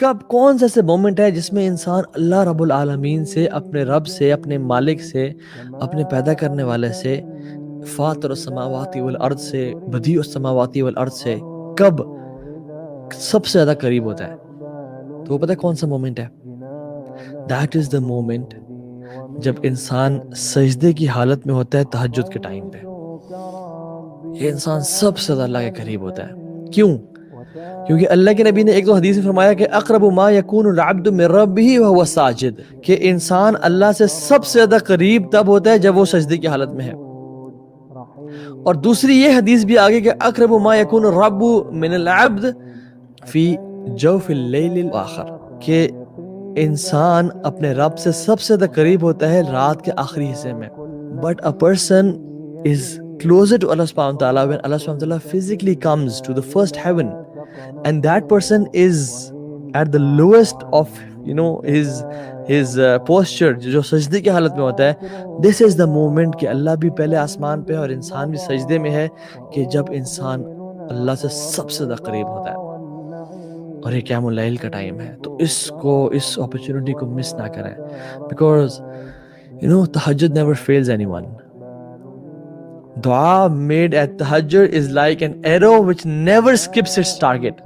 کب کون سا ایسے مومنٹ ہے جس میں انسان اللہ رب العالمین سے، اپنے رب سے، اپنے مالک سے، اپنے پیدا کرنے والے سے، فاطر السماوات والارض سے، بدیع السماوات والارض سے کب سب سے زیادہ قریب ہوتا ہے؟ تو وہ پتہ ہے کون سا مومنٹ ہے؟ دیٹ از دا مومنٹ جب انسان سجدے کی حالت میں ہوتا ہے تہجد کے ٹائم پہ. یہ انسان سب سے زیادہ اللہ کے قریب ہوتا ہے. کیوں؟ کیونکہ اللہ کے نبی نے ایک دو حدیث میں فرمایا کہ اقرب ما یکون العبد من ربہ وہو ساجد، کہ انسان اللہ سے سب سے زیادہ قریب تب ہوتا ہے جب وہ سجدے کی حالت میں ہے. اور دوسری یہ حدیث بھی آگے کہ اقرب ما یکون الرب من العبد فی جوف اللیل الاخر، کہ انسان اپنے رب سے سب سے زیادہ قریب ہوتا ہے رات کے آخری حصے میں. But a person is closer to Allah subhanahu wa ta'ala when Allah subhanahu wa ta'ala physically comes to the first heaven, and that person is at the lowest of his posture, جو سجدے کی حالت میں ہوتا ہے. this is the moment کہ اللہ بھی پہلے آسمان پہ ہے اور انسان بھی سجدے میں ہے، کہ جب انسان اللہ سے سب سے زیادہ قریب ہوتا ہے. اور یہ قیام اللیل کا ٹائم ہے، تو اس اپرچونٹی کو مس نہ کریں، بیکاز تہجد never fails anyone. دعا made at tahajjud is like an arrow which never skips its target.